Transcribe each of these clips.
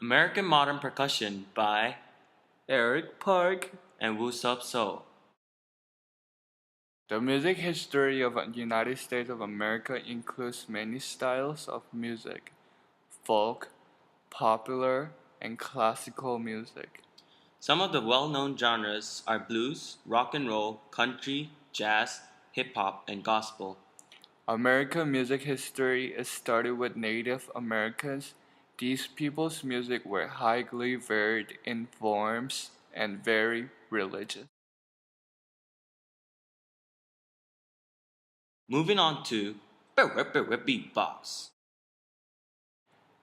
American Modern Percussion by Eric Park and Woo-Sup So. The music history of the United States of America includes many styles of music: folk, popular, and classical music. Some of the well-known genres are blues, rock and roll, country, jazz, hip hop, and gospel. American music history is started with Native Americans. These people's music were highly varied in forms and very religious. Moving on to beatbox.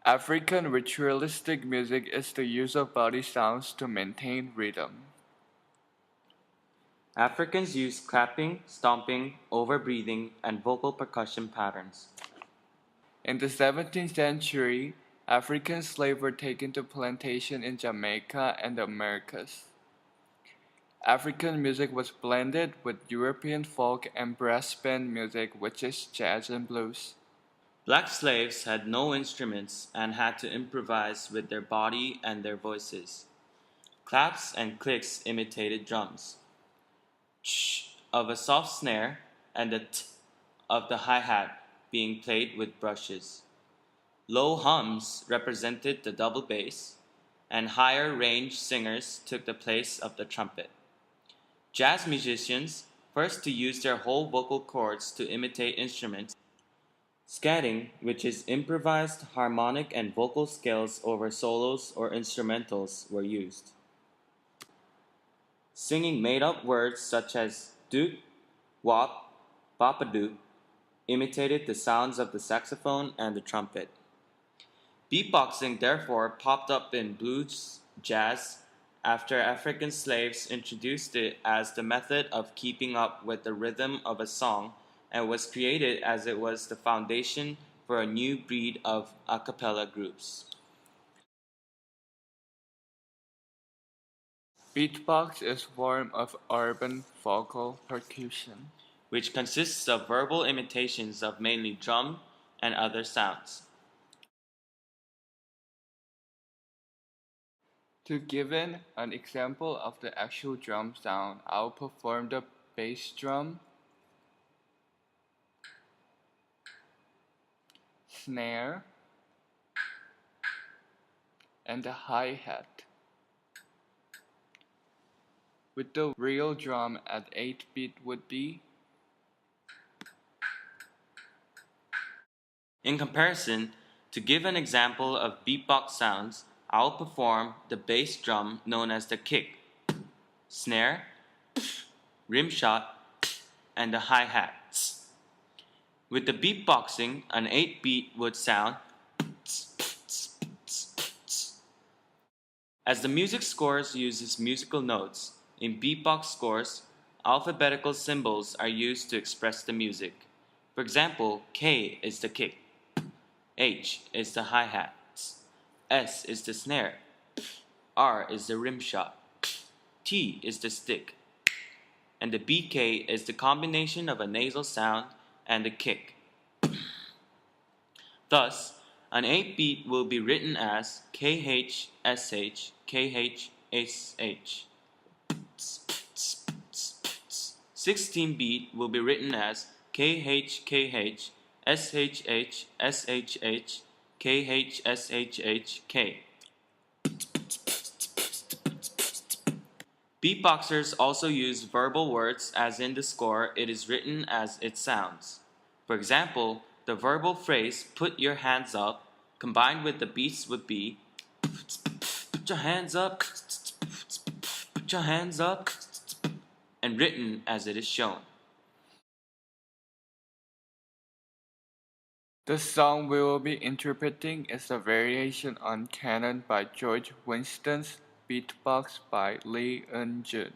African ritualistic music is the use of body sounds to maintain rhythm. Africans use clapping, stomping, overbreathing, and vocal percussion patterns. In the 17th century, African slaves were taken to plantations in Jamaica and the Americas. African music was blended with European folk and brass band music, which is jazz and blues. Black slaves had no instruments and had to improvise with their body and their voices. Claps and clicks imitated drums. Ch of a soft snare and the t of the hi-hat being played with brushes. Low hums represented the double bass, and higher range singers took the place of the trumpet. Jazz musicians first to use their whole vocal cords to imitate instruments. Scatting, which is improvised harmonic and vocal scales over solos or instrumentals, were used. Singing made-up words such as doot, wop, bapadoot imitated the sounds of the saxophone and the trumpet. Beatboxing therefore popped up in blues, jazz, after African slaves introduced it as the method of keeping up with the rhythm of a song, and was created as it was the foundation for a new breed of a cappella groups. Beatbox is a form of urban vocal percussion, which consists of verbal imitations of mainly drum and other sounds. To give an example of the actual drum sound, I'll perform the bass drum, snare, and the hi-hat. With the real drum at 8 beat would be. In comparison, to give an example of beatbox sounds, I'll perform the bass drum known as the kick, snare, rim shot, and the hi-hats. With the beatboxing, an 8-beat would sound. As the music scores uses musical notes, in beatbox scores, alphabetical symbols are used to express the music. For example, K is the kick, H is the hi-hats, S is the snare, R is the rim shot, T is the stick, and the BK is the combination of a nasal sound and a kick. Thus, an 8-beat will be written as KH-SH, KH-SH. 16-beat will be written as KH-KH, SHH, SHH, KH-SHH-K. Beatboxers also use verbal words, as in the score it is written as it sounds. For example, the verbal phrase "put your hands up" combined with the beats would be "put your hands up, put your hands up," and written as it is shown. The song we will be interpreting is a variation on Canon by George Winston's Beatbox by Lee Eun-jun.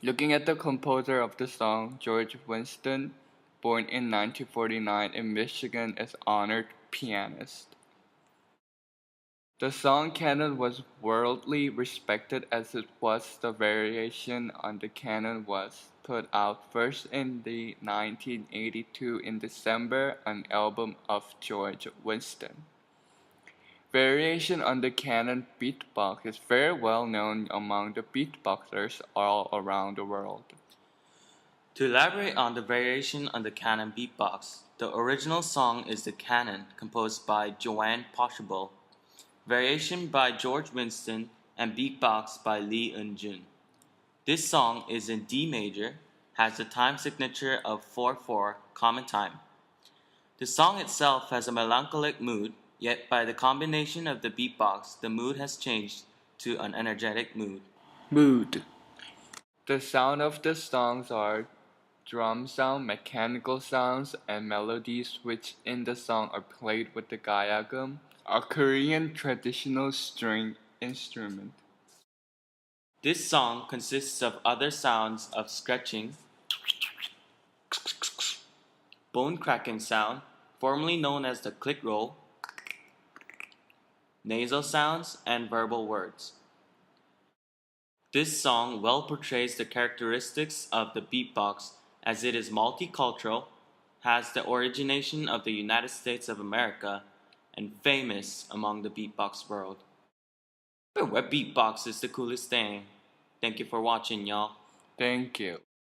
Looking at the composer of the song, George Winston, born in 1949 in Michigan, is honored pianist. The song canon was worldly respected as it was the variation on the canon was put out first in the 1982 in December, an album of George Winston. Variation on the canon beatbox is very well known among the beatboxers all around the world. To elaborate on the variation on the canon beatbox, the original song is the canon composed by Joanne Pachelbel, variation by George Winston, and beatbox by Lee Eun-jun. This song is in D major, has the time signature of 4/4 common time. The song itself has a melancholic mood, yet by the combination of the beatbox, the mood has changed to an energetic mood. Mood. The sound of the songs are drum sound, mechanical sounds, and melodies which in the song are played with the gayagum, a Korean traditional string instrument. This song consists of other sounds of scratching, bone cracking sound, formerly known as the click roll, nasal sounds, and verbal words. This song well portrays the characteristics of the beatbox as it is multicultural, has the origination of the United States of America, and famous among the beatbox world. But what beatbox is the coolest thing? Thank you for watching, y'all. Thank you.